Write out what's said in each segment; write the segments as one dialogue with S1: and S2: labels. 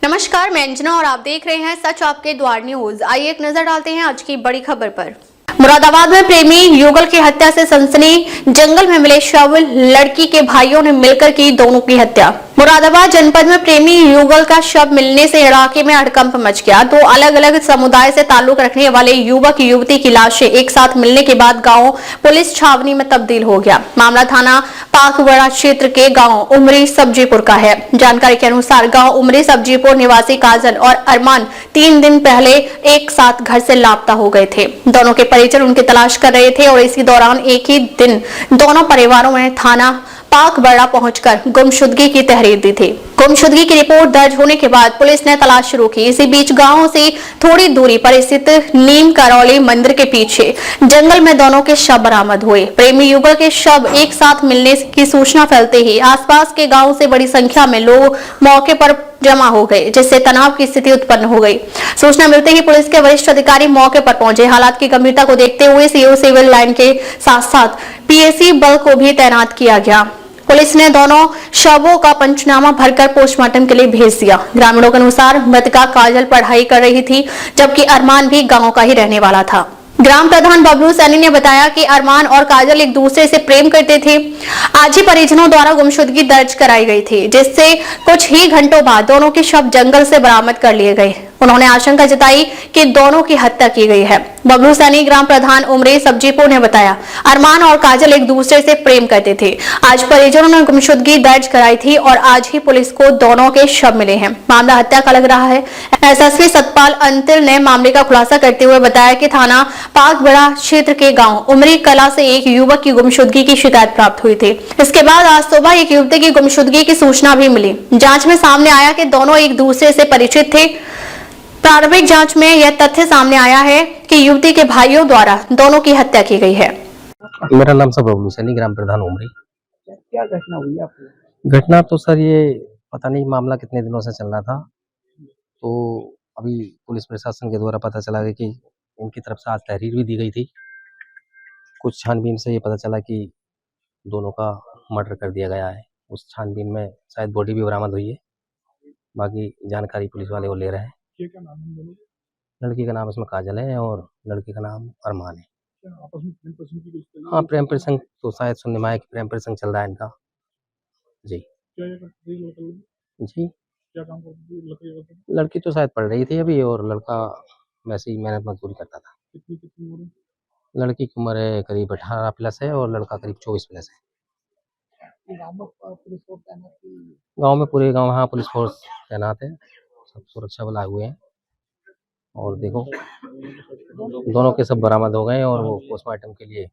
S1: नमस्कार, मैं अंजना और आप देख रहे हैं सच आपके द्वार न्यूज। आइए एक नजर डालते हैं आज की बड़ी खबर पर। मुरादाबाद में प्रेमी युगल की हत्या से सनसनी, जंगल में मिले शव, लड़की के भाइयों ने मिलकर की दोनों की हत्या। मुरादाबाद जनपद में प्रेमी युगल का शव मिलने से इलाके में हड़कंप मच गया। दो अलग अलग समुदाय से ताल्लुक रखने वाले युवक युवती की लाशें एक साथ मिलने के बाद गांव पुलिस छावनी में तब्दील हो गया। मामला थाना पाकवड़ा क्षेत्र के गांव उमरी सब्जीपुर का है। जानकारी के अनुसार गांव उमरी सब्जीपुर निवासी काजल और अरमान 3 दिन पहले एक साथ घर से लापता हो गए थे। दोनों के परिजन उनकी तलाश कर रहे थे और इसी दौरान एक ही दिन दोनों परिवारों ने थाना पाकवड़ा पहुंचकर गुमशुदगी की तहरीर दी थी। गुमशुदगी की रिपोर्ट दर्ज होने के बाद पुलिस ने तलाश शुरू की। इसी बीच गांव से थोड़ी दूरी पर स्थित नीम करौली मंदिर के पीछे जंगल में दोनों के शव बरामद हुए। प्रेमी युगल के शव एक साथ मिलने की सूचना फैलते ही आसपास के गांव से बड़ी संख्या में लोग मौके पर जमा हो गए, जिससे तनाव की स्थिति उत्पन्न हो गई। सूचना मिलते ही पुलिस के वरिष्ठ अधिकारी मौके पर पहुंचे। हालात की गंभीरता को देखते हुए सीओ सिविल लाइन के साथ साथ पीएसी बल को भी तैनात किया गया। पुलिस ने दोनों शवों का पंचनामा भरकर पोस्टमार्टम के लिए भेज दिया। ग्रामीणों के अनुसार मृतका काजल पढ़ाई कर रही थी, जबकि अरमान भी गांव का ही रहने वाला था। ग्राम प्रधान बबलू सैनी ने बताया कि अरमान और काजल एक दूसरे से प्रेम करते थे। आज ही परिजनों द्वारा गुमशुदगी दर्ज कराई गई थी, जिससे कुछ ही घंटों बाद दोनों के शव जंगल से बरामद कर लिए गए। उन्होंने आशंका जताई कि दोनों की हत्या की गई है। बबलू सैनी ग्राम प्रधान उमरी सब्जीपुर ने बताया, अरमान और काजल एक दूसरे से प्रेम करते थे। आज परिजनों ने गुमशुदगी दर्ज कराई थी और आज ही पुलिस को दोनों के शव मिले हैं। मामला हत्या का लग रहा है। एसएसपी सतपाल अंतिल ने मामले का खुलासा करते हुए बताया कि थाना पाकवड़ा क्षेत्र के गांव उमरी कला से एक युवक की गुमशुदगी की शिकायत प्राप्त हुई थी। इसके बाद आज सुबह एक युवती की गुमशुदगी की सूचना भी मिली। जांच में सामने आया कि दोनों एक दूसरे से परिचित थे। प्रारंभिक जांच में यह तथ्य सामने आया है कि युवती के भाइयों द्वारा दोनों की हत्या की गई है।
S2: मेरा नाम सर बबलू सैनी, ग्राम प्रधान उमरी।
S3: क्या घटना हुई आपको?
S2: घटना तो सर ये पता नहीं मामला कितने दिनों से चल रहा था, तो अभी पुलिस प्रशासन के द्वारा पता चला कि इनकी तरफ से आज तहरीर भी दी गई थी। कुछ छानबीन से ये पता चला कि दोनों का मर्डर कर दिया गया है। उस छानबीन में शायद बॉडी भी बरामद हुई है। बाकी जानकारी पुलिस वाले वो ले रहे हैं।
S3: क्या नाम है दोनों?
S2: लड़की का नाम इसमें काजल है और लड़के का नाम अरमान है।
S3: क्या आपस में प्रेम प्रसंग की कुछ?
S2: हाँ, प्रेम प्रसंग तो शायद सुनने में आया कि प्रेम प्रसंग चल रहा है इनका। जी
S3: क्या ये करती थी लड़का?
S2: जी,
S3: क्या काम करती थी लड़की?
S2: लड़की तो शायद पढ़ रही थी अभी और लड़का वैसे ही मेहनत मजदूरी करता था।
S3: कितनी उम्र है?
S2: लड़की की उम्र है करीब 18 प्लस है और लड़का करीब 24 प्लस है।
S3: गाँव में पुलिस फोर्स तैनात की?
S2: गांव में पूरे गांव हाँ पुलिस फोर्स तैनात है, सब सुरक्षा बल आए हुए हैं। और देखो दोनों के सब बरामद हो गए और वो पोस्टमार्टम के लिए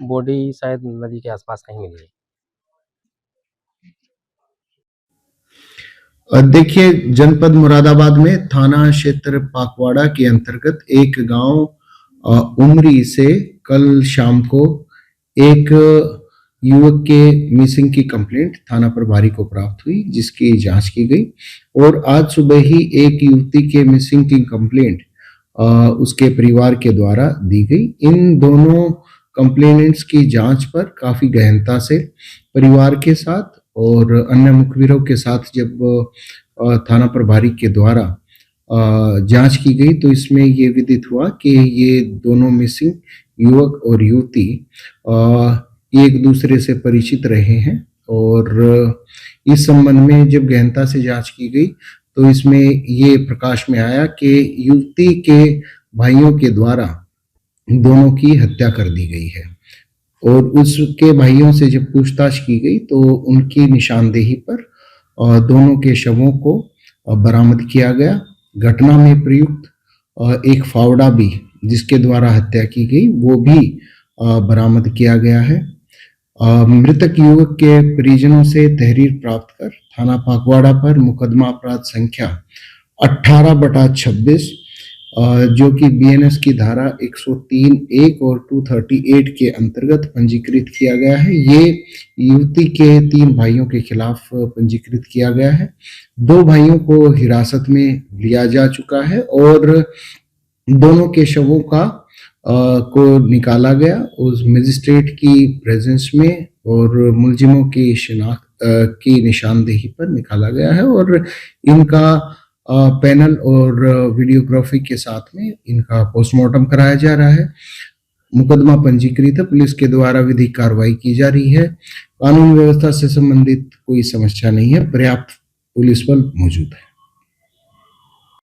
S2: बॉडी शायद नदी के आसपास कहीं मिली है।
S4: देखिए, जनपद मुरादाबाद में थाना क्षेत्र पाकवाड़ा के अंतर्गत एक गांव उमरी से कल शाम को एक युवक के मिसिंग की कंप्लेंट थाना प्रभारी को प्राप्त हुई, जिसकी जांच की गई और आज सुबह ही एक युवती के मिसिंग की कंप्लेंट उसके परिवार के द्वारा दी गई। इन दोनों कंप्लेनेंट्स की जांच पर काफी गहनता से परिवार के साथ और अन्य मुखबिरों के साथ जब थाना प्रभारी के द्वारा जांच की गई तो इसमें ये विदित हुआ कि ये दोनों मिसिंग युवक और युवती एक दूसरे से परिचित रहे हैं। और इस संबंध में जब गहनता से जांच की गई तो इसमें ये प्रकाश में आया कि युवती के भाइयों के द्वारा दोनं की हत्या कर दी गई है। और उसके भाइयों से जब पूछताछ की गई तो उनकी निशानदेही पर दोनों के शवों को बरामद किया गया। घटना में प्रयुक्त एक फावड़ा भी जिसके द्वारा हत्या की गई वो भी बरामद किया गया है। मृतक युवक के परिजनों से तहरीर प्राप्त कर थाना पाकवाड़ा पर मुकदमा अपराध संख्या 18/26 जो कि बीएनएस की धारा 103(1) और 238 के अंतर्गत पंजीकृत किया गया है। ये युवती के 3 भाइयों के खिलाफ पंजीकृत किया गया है। 2 भाइयों को हिरासत में लिया जा चुका है और दोनों के शवों को निकाला गया उस मजिस्ट्रेट की प्रेजेंस में और मुलजिमों की शिनाख्त की निशानदेही पर निकाला गया है और इनका पैनल और वीडियोग्राफी के साथ में इनका पोस्टमार्टम कराया जा रहा है। मुकदमा पंजीकृत है, पुलिस के द्वारा विधिक कार्रवाई की जा रही है। कानून व्यवस्था से संबंधित कोई समस्या नहीं है, पर्याप्त पुलिस बल मौजूद है।